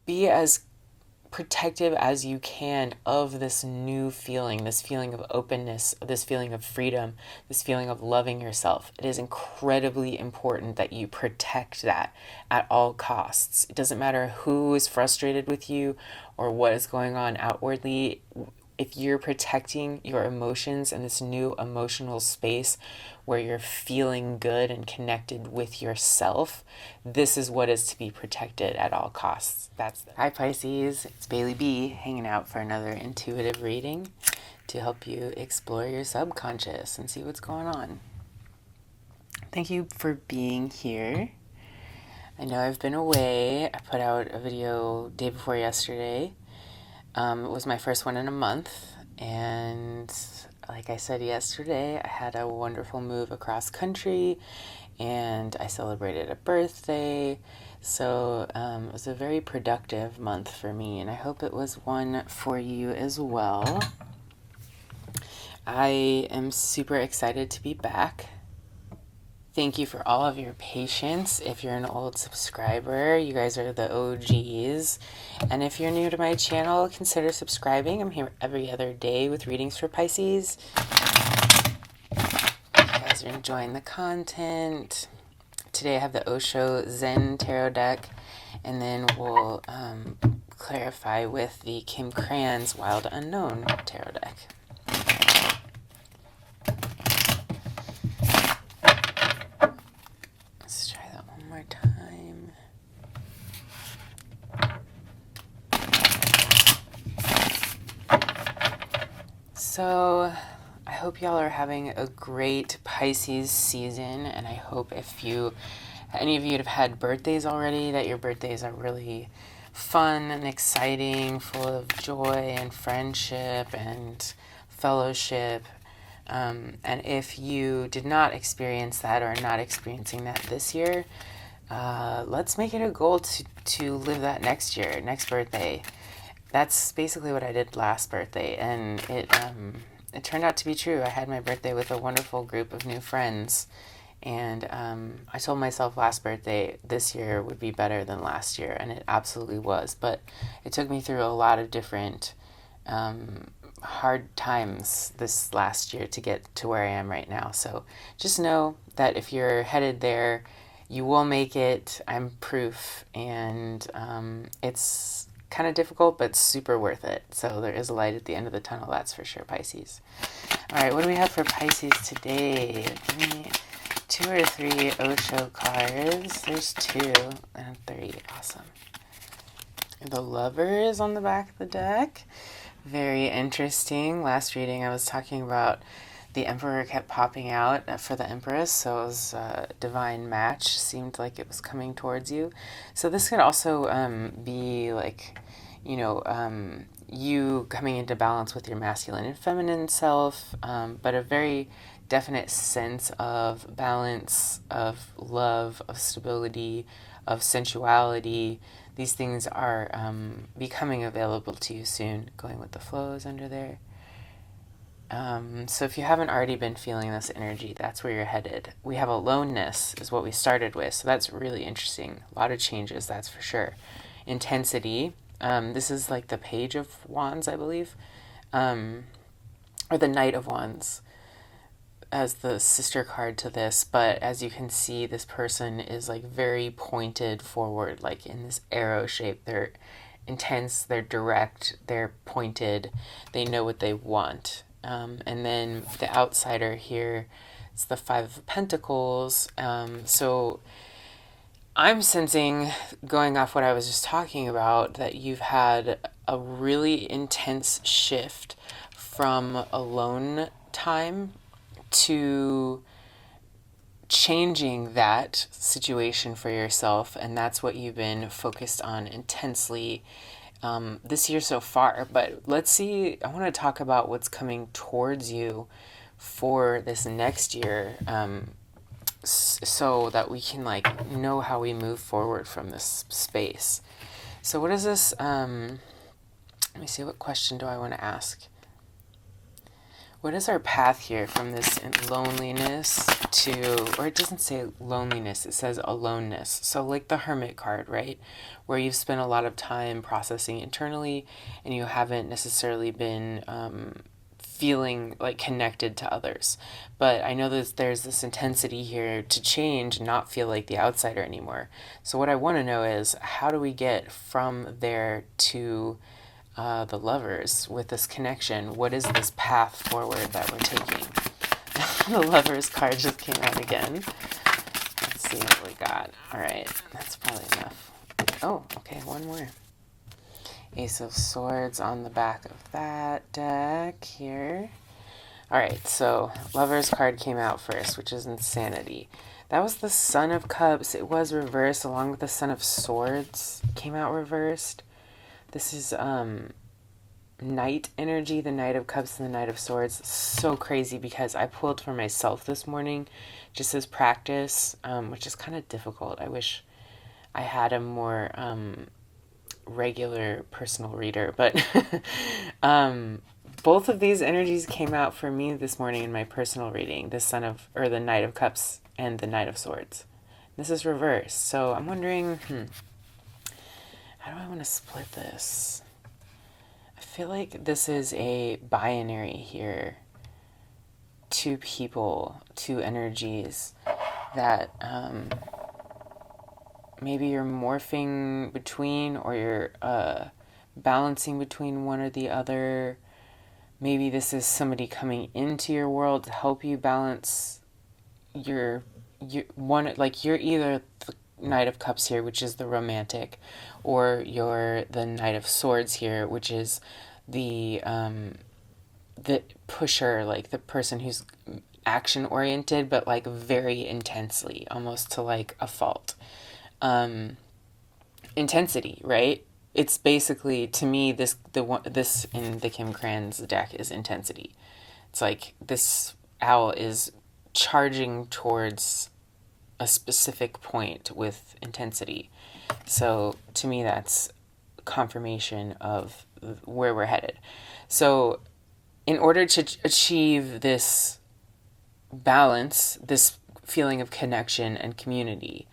be as protective as you can of this new feeling, this feeling of openness, this feeling of freedom, this feeling of loving yourself. It is incredibly important that you protect that at all costs. It doesn't matter who is frustrated with you or what is going on outwardly. If you're protecting your emotions in this new emotional space where you're feeling good and connected with yourself, this is what is to be protected at all costs. Hi Pisces, it's Bailey B hanging out for another intuitive reading to help you explore your subconscious and see what's going on. Thank you for being here. I know I've been away. I put out a video day before yesterday. It was my first one in a month, and like I said yesterday, I had a wonderful move across country, and I celebrated a birthday, so it was a very productive month for me, and I hope it was one for you as well. I am super excited to be back. Thank you for all of your patience. If you're an old subscriber, you guys are the OGs. And if you're new to my channel, consider subscribing. I'm here every other day with readings for Pisces. You guys are enjoying the content. Today I have the Osho Zen Tarot deck, and then we'll clarify with the Krans Wild Unknown Tarot deck. Time. So I hope y'all are having a great Pisces season, and I hope if any of you have had birthdays already, that your birthdays are really fun and exciting, full of joy and friendship and fellowship. And if you did not experience that or are not experiencing that this year, let's make it a goal to live that next year, next birthday. That's basically what I did last birthday, and it turned out to be true. I had my birthday with a wonderful group of new friends, and I told myself last birthday this year would be better than last year, and it absolutely was. But it took me through a lot of different hard times this last year to get to where I am right now. So just know that if you're headed there, you will make it. I'm proof, and it's kind of difficult, but super worth it. So there is a light at the end of the tunnel, that's for sure, Pisces. All right, what do we have for Pisces today? Give me 2 or 3 Osho cards. There's 2 and 3. Awesome. The Lovers on the back of the deck. Very interesting. Last reading I was talking about the Emperor kept popping out for the Empress, so it was a divine match. Seemed like it was coming towards you. So this could also be like, you coming into balance with your masculine and feminine self, but a very definite sense of balance, of love, of stability, of sensuality. These things are becoming available to you soon. Going with the flows under there. So if you haven't already been feeling this energy, that's where you're headed. We have aloneness is what we started with, so that's really interesting. A lot of changes, that's for sure. Intensity. This is like the Page of Wands, I believe, or the Knight of Wands as the sister card to this. But as you can see, this person is like very pointed forward, like in this arrow shape. They're intense, they're direct, they're pointed, they know what they want. And then the outsider here, it's the 5 of Pentacles. So I'm sensing, going off what I was just talking about, that you've had a really intense shift from alone time to changing that situation for yourself, and that's what you've been focused on intensely this year so far. But let's see, I want to talk about what's coming towards you for this next year, so that we can know how we move forward from this space. So what is this? Let me see, what question do I want to ask? What is our path here from this loneliness to, or it doesn't say loneliness, it says aloneness. So like the Hermit card, right? Where you've spent a lot of time processing internally and you haven't necessarily been feeling like connected to others. But I know that there's this intensity here to change, not feel like the outsider anymore. So what I want to know is, how do we get from there to the Lovers with this connection? What is this path forward that we're taking? The Lovers card just came out again. Let's see what we got. All right, that's probably enough. Oh, okay, one more. Ace of Swords on the back of that deck here. All right, so Lovers card came out first, which is Insanity. That was the Son of Cups. It was reversed along with the Son of Swords. It came out reversed. This is Knight energy, the Knight of Cups and the Knight of Swords. So crazy because I pulled for myself this morning just as practice, which is kind of difficult. I wish I had a more regular personal reader, but both of these energies came out for me this morning in my personal reading, the Knight of Cups and the Knight of Swords. This is reversed, so I'm wondering, how do I want to split this? I feel like this is a binary here. Two people, two energies that maybe you're morphing between, or you're balancing between one or the other. Maybe this is somebody coming into your world to help you balance your one. Like, you're either the Knight of Cups here, which is the romantic, or you're the Knight of Swords here, which is the pusher, like the person who's action oriented, but like very intensely, almost to like a fault. Intensity, right? It's basically, to me, this in the Kim Krans deck is intensity. It's like this owl is charging towards a specific point with intensity. So to me, that's confirmation of where we're headed. So in order to achieve this balance, this feeling of connection and community,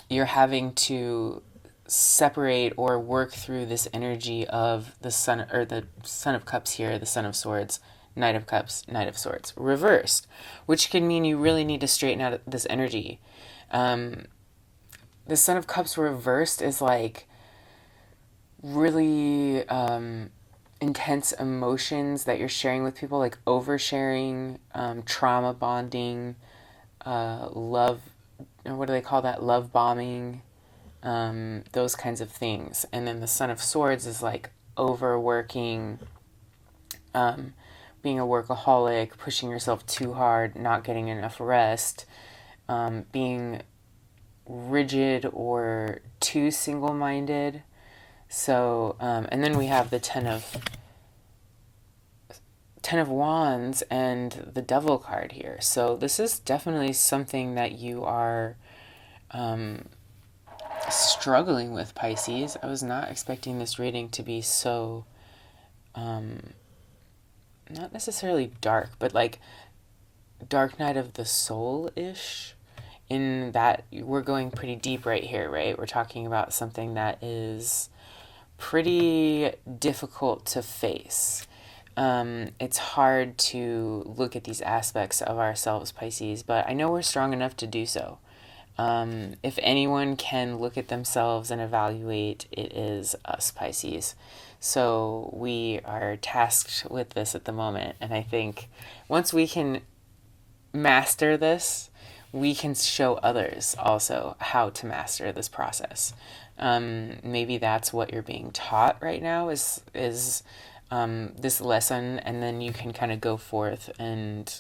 you're having to separate or work through this energy of the Son of Cups here, the Son of Swords, Knight of Cups, Knight of Swords, reversed, which can mean you really need to straighten out this energy. The Son of Cups reversed is like really intense emotions that you're sharing with people, like oversharing, trauma bonding, love, or what do they call that? Love bombing, those kinds of things. And then the Son of Swords is like overworking, being a workaholic, pushing yourself too hard, not getting enough rest, being rigid or too single-minded. So, and then we have the Ten of Wands and the Devil card here. So this is definitely something that you are struggling with, Pisces. I was not expecting this reading to be so, not necessarily dark, but like Dark Night of the Soul-ish, in that we're going pretty deep right here, right? We're talking about something that is pretty difficult to face. It's hard to look at these aspects of ourselves, Pisces, but I know we're strong enough to do so. If anyone can look at themselves and evaluate, it is us, Pisces. So we are tasked with this at the moment. And I think once we can master this, we can show others also how to master this process. Maybe that's what you're being taught right now is this lesson, and then you can kind of go forth and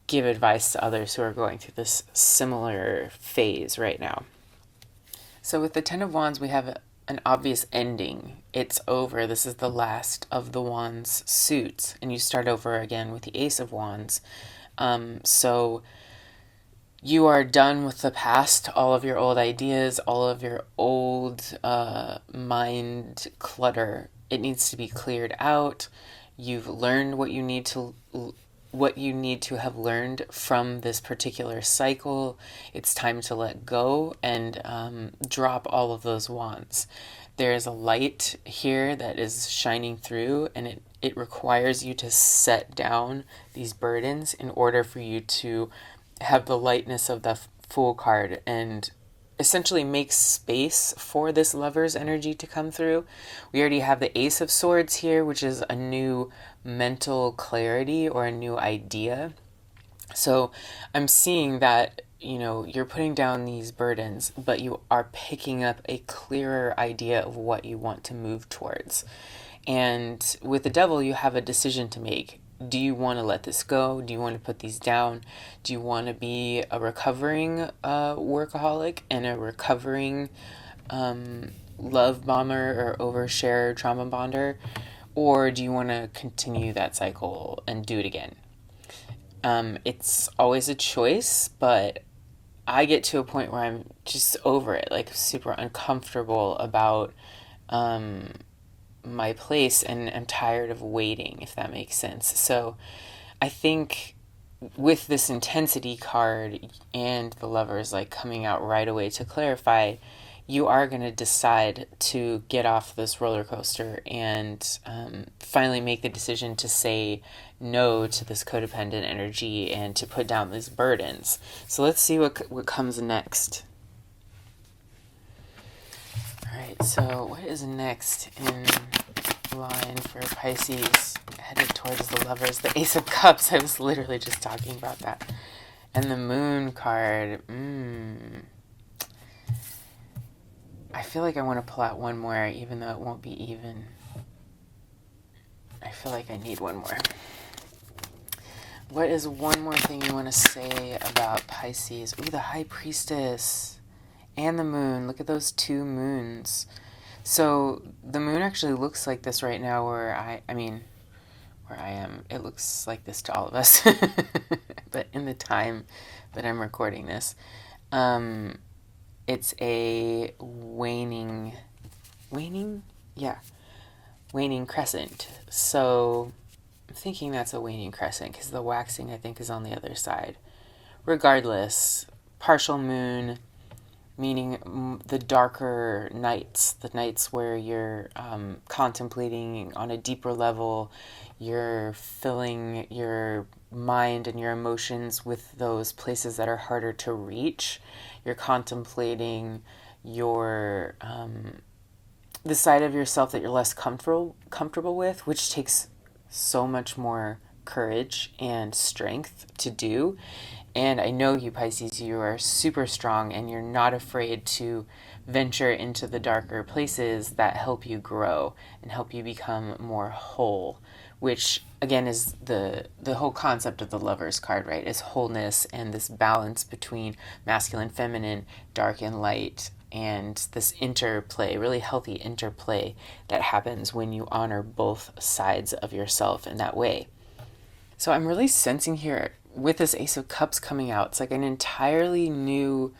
give advice to others who are going through this similar phase right now. So with the Ten of Wands, we have an obvious ending. It's over. This is the last of the Wands suits, and you start over again with the Ace of Wands. So you are done with the past, all of your old ideas, all of your old mind clutter. It needs to be cleared out. You've learned what you need to have learned from this particular cycle. It's time to let go and drop all of those wands. There is a light here that is shining through, and it requires you to set down these burdens in order for you to have the lightness of the Fool card and essentially make space for this Lover's energy to come through. We already have the Ace of Swords here, which is a new mental clarity or a new idea. So I'm seeing that, you're putting down these burdens, but you are picking up a clearer idea of what you want to move towards. And with the Devil, you have a decision to make. Do you want to let this go? Do you want to put these down? Do you want to be a recovering workaholic and a recovering love bomber or overshare trauma bonder? Or do you want to continue that cycle and do it again? It's always a choice, but I get to a point where I'm just over it, like super uncomfortable about my place, and I'm tired of waiting, if that makes sense. So I think with this intensity card and the Lovers like coming out right away to clarify, you are going to decide to get off this roller coaster and finally make the decision to say no to this codependent energy and to put down these burdens. So let's see what comes next. All right, so what is next in line for Pisces headed towards the Lovers? The Ace of Cups. I was literally just talking about that. And the Moon card. I feel like I want to pull out one more, even though it won't be even. I feel like I need one more. What is one more thing you want to say about Pisces? Ooh, the High Priestess and the Moon. Look at those two moons. So the Moon actually looks like this right now where I am. It looks like this to all of us. But in the time that I'm recording this, it's a waning crescent. So I'm thinking that's a waning crescent because the waxing, I think, is on the other side. Regardless, partial moon, meaning the darker nights, the nights where you're contemplating on a deeper level, you're filling your mind and your emotions with those places that are harder to reach. You're contemplating your the side of yourself that you're less comfortable with, which takes so much more courage and strength to do. And I know you, Pisces, you are super strong and you're not afraid to venture into the darker places that help you grow and help you become more whole, which again is the whole concept of the Lovers card, right? Is wholeness and this balance between masculine, feminine, dark and light, and this interplay, really healthy interplay that happens when you honor both sides of yourself in that way. So I'm really sensing here with this Ace of Cups coming out, it's like an entirely new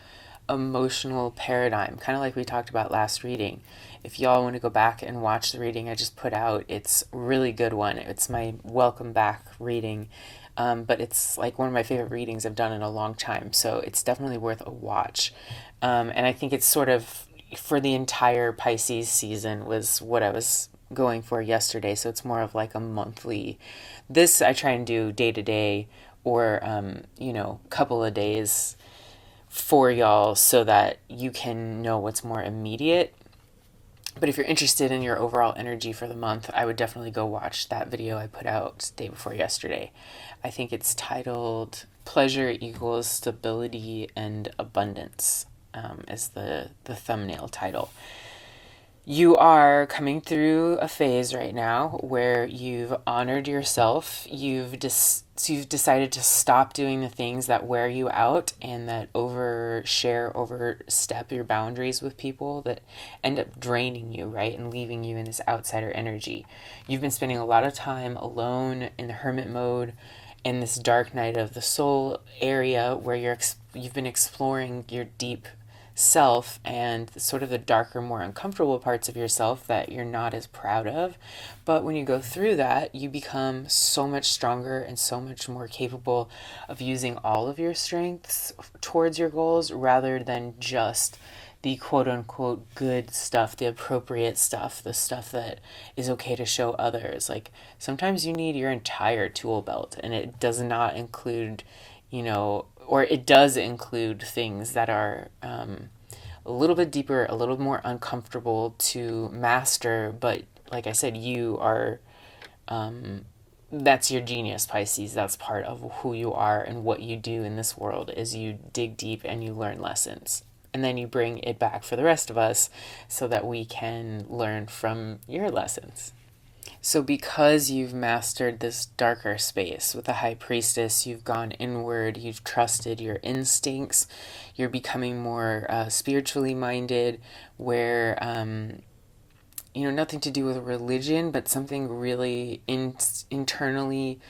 emotional paradigm, kind of like we talked about last reading. If y'all want to go back and watch the reading I just put out, it's a really good one. It's my welcome back reading, but it's like one of my favorite readings I've done in a long time, so it's definitely worth a watch. And I think it's sort of for the entire Pisces season was what I was going for yesterday, so it's more of like a monthly. This I try and do day to day or couple of days for y'all so that you can know what's more immediate. But if you're interested in your overall energy for the month, I would definitely go watch that video I put out day before yesterday. I think it's titled Pleasure Equals Stability and Abundance, is the thumbnail title. You are coming through a phase right now where you've honored yourself. You've decided to stop doing the things that wear you out and that overstep your boundaries with people that end up draining you, right? And leaving you in this outsider energy. You've been spending a lot of time alone in the hermit mode in this dark night of the soul area where you've been exploring your deep self and sort of the darker, more uncomfortable parts of yourself that you're not as proud of. But when you go through that, you become so much stronger and so much more capable of using all of your strengths towards your goals rather than just the quote unquote good stuff, the appropriate stuff, the stuff that is okay to show others. Like sometimes you need your entire tool belt, and it does not include, or it does include things that are a little bit deeper, a little more uncomfortable to master. But like I said, you are, that's your genius, Pisces. That's part of who you are and what you do in this world is you dig deep and you learn lessons. And then you bring it back for the rest of us so that we can learn from your lessons. So because you've mastered this darker space with the High Priestess, you've gone inward, you've trusted your instincts, you're becoming more spiritually minded, where, nothing to do with religion, but something really internally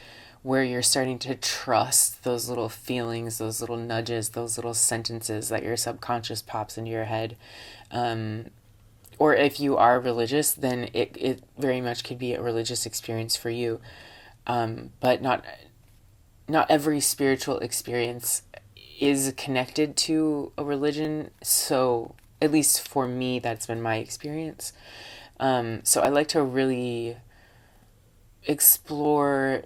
where you're starting to trust those little feelings, those little nudges, those little sentences that your subconscious pops into your head. Or if you are religious, then it very much could be a religious experience for you. But not every spiritual experience is connected to a religion. So at least for me, that's been my experience. So I like to really explore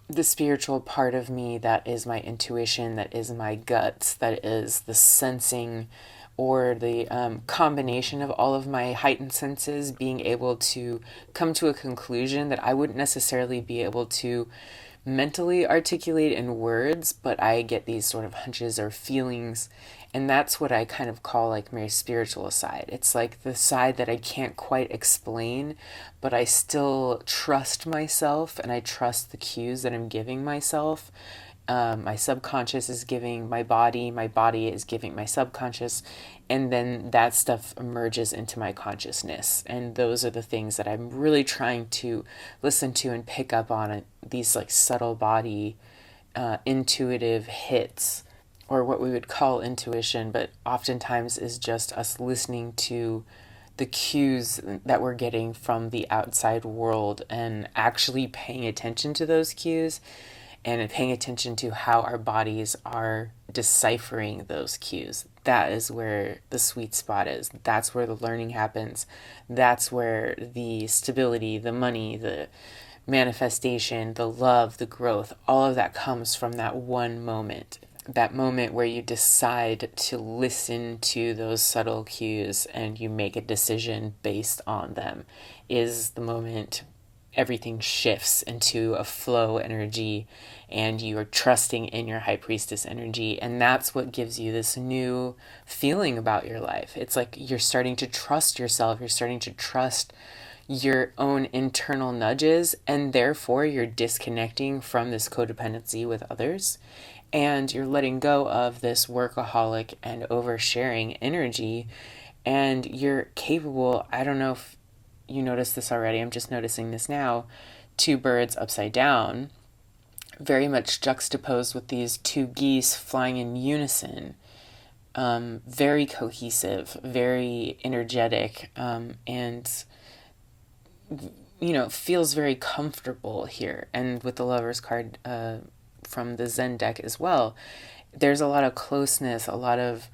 the spiritual part of me that is my intuition, that is my guts, that is the sensing or the combination of all of my heightened senses being able to come to a conclusion that I wouldn't necessarily be able to mentally articulate in words, but I get these sort of hunches or feelings. And that's what I kind of call like my spiritual side. It's like the side that I can't quite explain, but I still trust myself and I trust the cues that I'm giving myself. My subconscious is giving my body is giving my subconscious, and then that stuff emerges into my consciousness. And those are the things that I'm really trying to listen to and pick up on, these like subtle body intuitive hits, or what we would call intuition, but oftentimes is just us listening to the cues that we're getting from the outside world and actually paying attention to those cues and paying attention to how our bodies are deciphering those cues. That is where the sweet spot is. That's where the learning happens. That's where the stability, the money, the manifestation, the love, the growth, all of that comes from that one moment. That moment where you decide to listen to those subtle cues and you make a decision based on them is the moment everything shifts into a flow energy and you are trusting in your High Priestess energy. And that's what gives you this new feeling about your life. It's like you're starting to trust yourself. You're starting to trust your own internal nudges, and therefore you're disconnecting from this codependency with others. And you're letting go of this workaholic and oversharing energy. And you're capable, I don't know if you noticed this already, I'm just noticing this now, two birds upside down, very much juxtaposed with these two geese flying in unison, very cohesive, very energetic, and feels very comfortable here. And with the Lover's card from the Zen deck as well, there's a lot of closeness, a lot of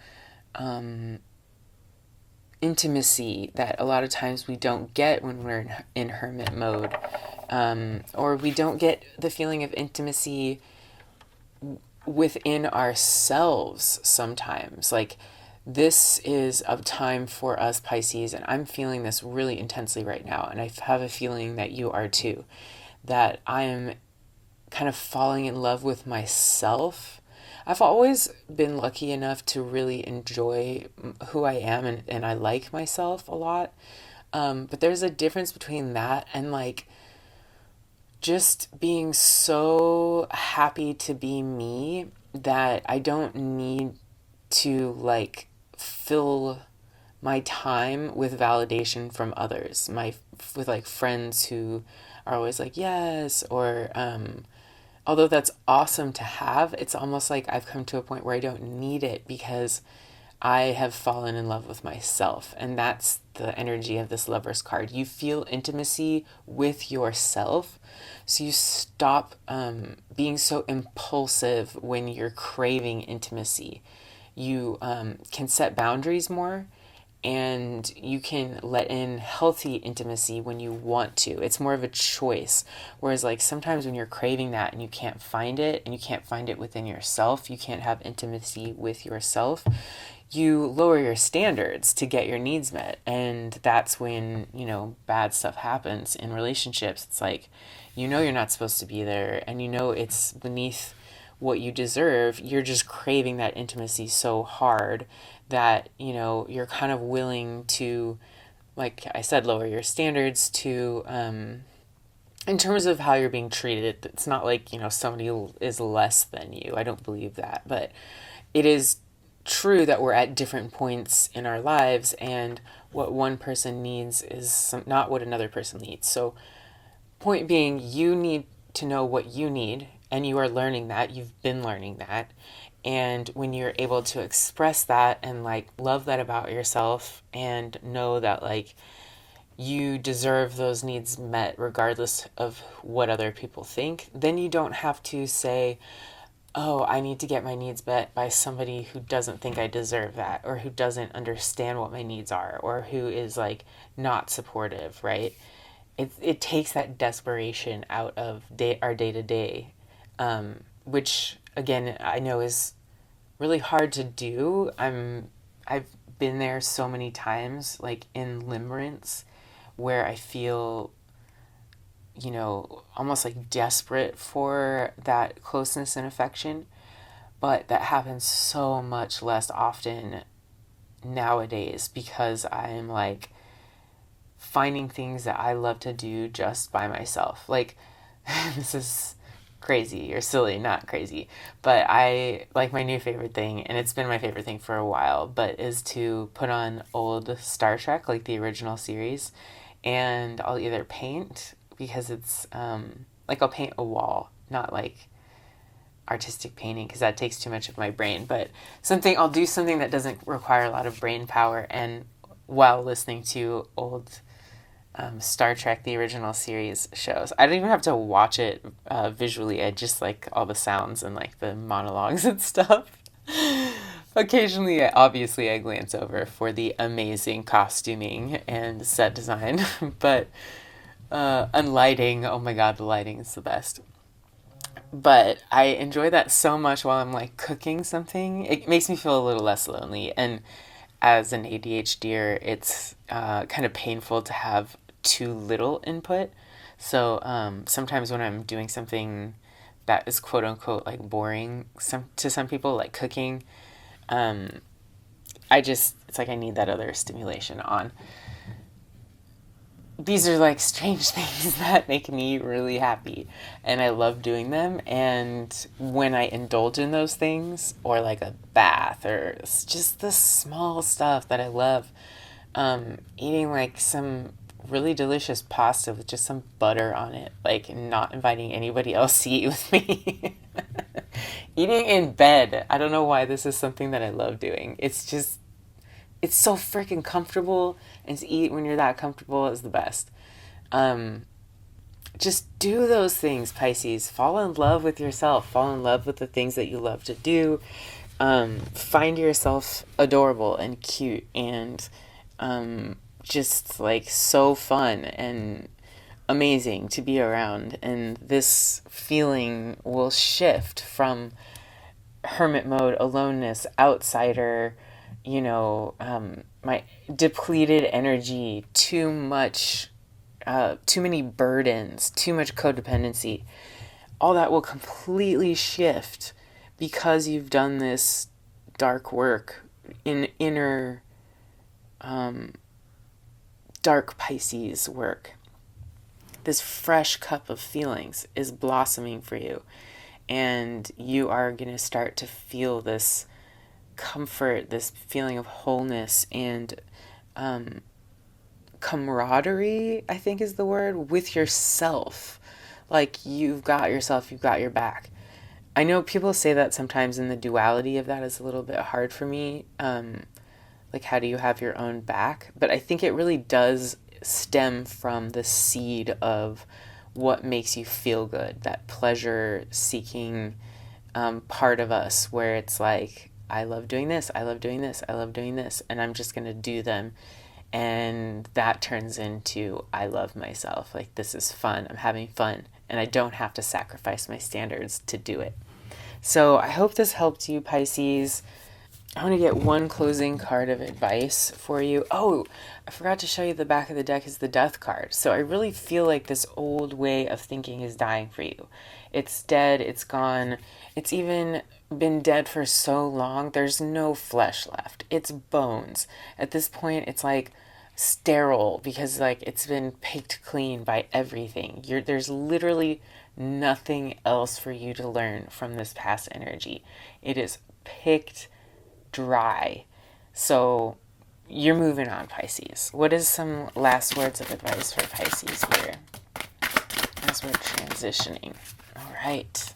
intimacy that a lot of times we don't get when we're in hermit mode, or we don't get the feeling of intimacy within ourselves sometimes. Like, this is a time for us, Pisces, and I'm feeling this really intensely right now, and I have a feeling that you are too, that I am kind of falling in love with myself. I've always been lucky enough to really enjoy who I am, and I like myself a lot. But there's a difference between that and like just being so happy to be me that I don't need to like fill my time with validation from others. With like friends who are always like, yes, or although that's awesome to have, it's almost like I've come to a point where I don't need it because I have fallen in love with myself. And that's the energy of this Lover's card. You feel intimacy with yourself. So you stop being so impulsive when you're craving intimacy. You can set boundaries more, and you can let in healthy intimacy when you want to. It's more of a choice. Whereas, like, sometimes when you're craving that and you can't find it, and you can't find it within yourself, you can't have intimacy with yourself, you lower your standards to get your needs met. And that's when, bad stuff happens in relationships. It's like, you're not supposed to be there, and it's beneath what you deserve. You're just craving that intimacy so hard that, you're kind of willing to, like I said, lower your standards to, in terms of how you're being treated. It's not like, somebody is less than you. I don't believe that. But it is true that we're at different points in our lives, and what one person needs is not what another person needs. So, point being, you need to know what you need, and you are learning that. You've been learning that. And when you're able to express that and, like, love that about yourself and know that, like, you deserve those needs met regardless of what other people think, then you don't have to say, oh, I need to get my needs met by somebody who doesn't think I deserve that, or who doesn't understand what my needs are, or who is, like, not supportive, right? It takes that desperation out of our day-to-day, which, again, I know is really hard to do. I've been there so many times, like in limerence, where I feel, almost like desperate for that closeness and affection, but that happens so much less often nowadays because I'm, like, finding things that I love to do just by myself. Like, this is crazy or silly, not crazy, but I, like, my new favorite thing, and it's been my favorite thing for a while, but is to put on old Star Trek, like the original series, and I'll either paint, because it's, like, I'll paint a wall, not like artistic painting, because that takes too much of my brain, but I'll do something that doesn't require a lot of brain power, and while listening to old Star Trek, the original series shows. I don't even have to watch it visually. I just like all the sounds and, like, the monologues and stuff. Occasionally, obviously, I glance over for the amazing costuming and set design, but and lighting. Oh my god, the lighting is the best. But I enjoy that so much while I'm, like, cooking something. It makes me feel a little less lonely, and as an ADHDer, it's kind of painful to have too little input. So sometimes when I'm doing something that is quote unquote, like, boring to some people, like cooking, it's like I need that other stimulation on. These are, like, strange things that make me really happy, and I love doing them. And when I indulge in those things, or like a bath, or just the small stuff that I love, eating, like, some really delicious pasta with just some butter on it, like, not inviting anybody else to eat with me. Eating in bed. I don't know why this is something that I love doing. It's so freaking comfortable, and to eat when you're that comfortable is the best. Just do those things, Pisces. Fall in love with yourself. Fall in love with the things that you love to do. Find yourself adorable and cute and just, like, so fun and amazing to be around. And this feeling will shift from hermit mode, aloneness, outsider, my depleted energy, too many burdens, too much codependency. All that will completely shift because you've done this dark work in inner, dark Pisces work. This fresh cup of feelings is blossoming for you, and you are going to start to feel this comfort, this feeling of wholeness and camaraderie, I think is the word, with yourself. Like, you've got yourself, you've got your back. I know people say that sometimes, and the duality of that is a little bit hard for me. like how do you have your own back? But I think it really does stem from the seed of what makes you feel good, that pleasure seeking part of us where it's like, I love doing this, I love doing this, I love doing this, and I'm just going to do them. And that turns into, I love myself. Like, this is fun. I'm having fun. And I don't have to sacrifice my standards to do it. So I hope this helped you, Pisces. I want to get one closing card of advice for you. Oh, I forgot to show you the back of the deck is the Death card. So I really feel like this old way of thinking is dying for you. It's dead. It's gone. It's even been dead for so long. There's no flesh left. It's bones. At this point, it's like sterile because like it's been picked clean by everything. There's literally nothing else for you to learn from this past energy. It is picked dry. So you're moving on, Pisces. What is some last words of advice for Pisces here as we're transitioning? All right.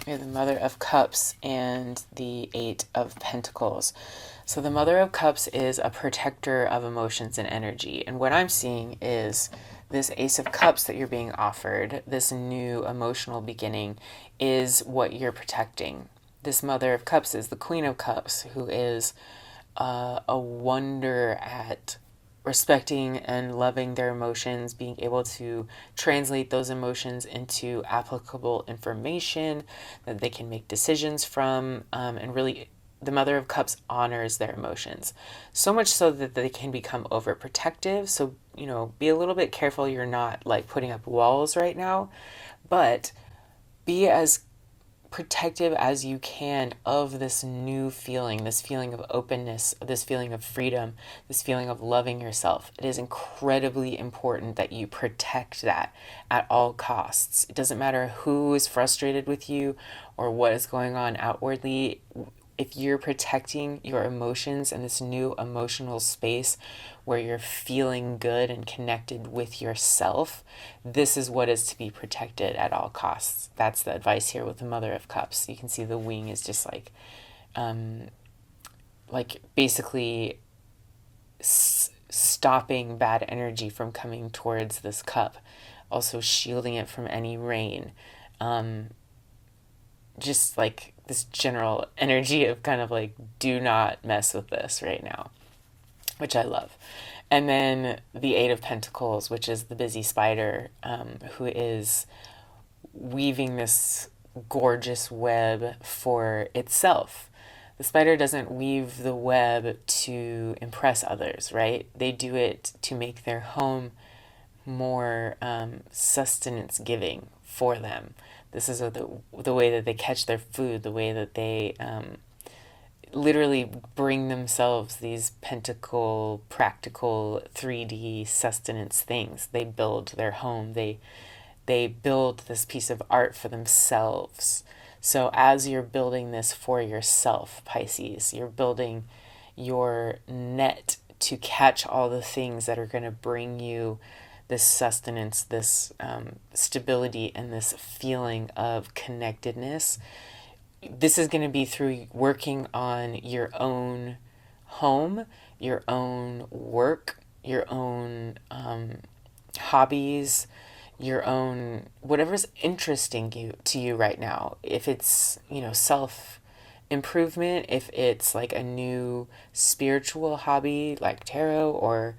We have the Mother of Cups and the Eight of Pentacles. So the Mother of Cups is a protector of emotions and energy. And what I'm seeing is this Ace of Cups that you're being offered, this new emotional beginning, is what you're protecting. This Mother of Cups is the Queen of Cups, who is a wonder at respecting and loving their emotions, being able to translate those emotions into applicable information that they can make decisions from, and really the Mother of Cups honors their emotions, so much so that they can become overprotective. So, be a little bit careful you're not like putting up walls right now, but be as protective as you can of this new feeling, this feeling of openness, this feeling of freedom, this feeling of loving yourself. It is incredibly important that you protect that at all costs. It doesn't matter who is frustrated with you or what is going on outwardly. If you're protecting your emotions and this new emotional space where you're feeling good and connected with yourself, this is what is to be protected at all costs. That's the advice here with the Mother of Cups. You can see the wing is just like basically stopping bad energy from coming towards this cup, also shielding it from any rain. Just like this general energy of kind of like, do not mess with this right now, which I love. And then the Eight of Pentacles, which is the busy spider, who is weaving this gorgeous web for itself. The spider doesn't weave the web to impress others, right? They do it to make their home more sustenance giving for them. This is the way that they catch their food, the way that they literally bring themselves these pentacle, practical, 3D sustenance things. They build their home. They build this piece of art for themselves. So as you're building this for yourself, Pisces, you're building your net to catch all the things that are going to bring you this sustenance, this stability, and this feeling of connectedness. This is going to be through working on your own home, your own work, your own hobbies, your own whatever's interesting to you right now. If it's, self improvement, if it's like a new spiritual hobby like tarot, or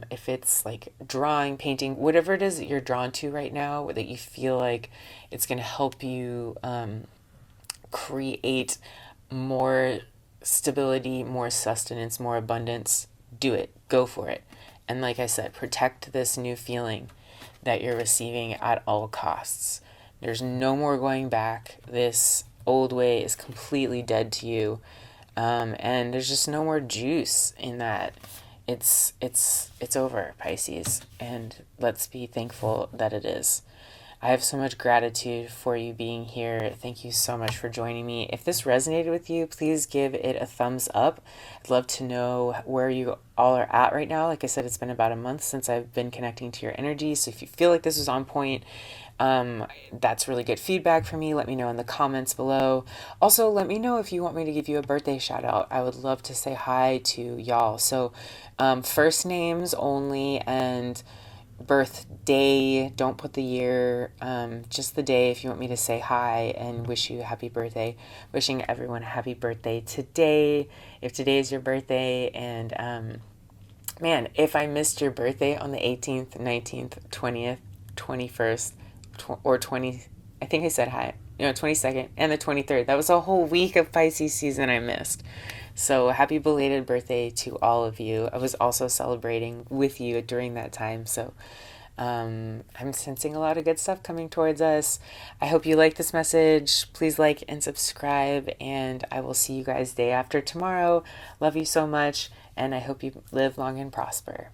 if it's like drawing, painting, whatever it is that you're drawn to right now, that you feel like it's going to help you create more stability, more sustenance, more abundance, do it. Go for it. And like I said, protect this new feeling that you're receiving at all costs. There's no more going back. This old way is completely dead to you. And there's just no more juice in that. It's over, Pisces, and let's be thankful that it is. I have so much gratitude for you being here. Thank you so much for joining me. If this resonated with you, please give it a thumbs up. I'd love to know where you all are at right now. Like I said, it's been about a month since I've been connecting to your energy. So if you feel like this was on point, That's really good feedback for me. Let me know in the comments below. Also, let me know if you want me to give you a birthday shout out. I would love to say hi to y'all. So, first names only and birthday. Don't put the year, just the day if you want me to say hi and wish you a happy birthday. Wishing everyone a happy birthday today, if today is your birthday. And man, if I missed your birthday on the 18th, 19th, 20th, 21st, or 20, I think I said hi, 22nd and the 23rd. That was a whole week of Pisces season I missed. So happy belated birthday to all of you. I was also celebrating with you during that time. So I'm sensing a lot of good stuff coming towards us. I hope you like this message. Please like and subscribe, and I will see you guys day after tomorrow. Love you so much, and I hope you live long and prosper.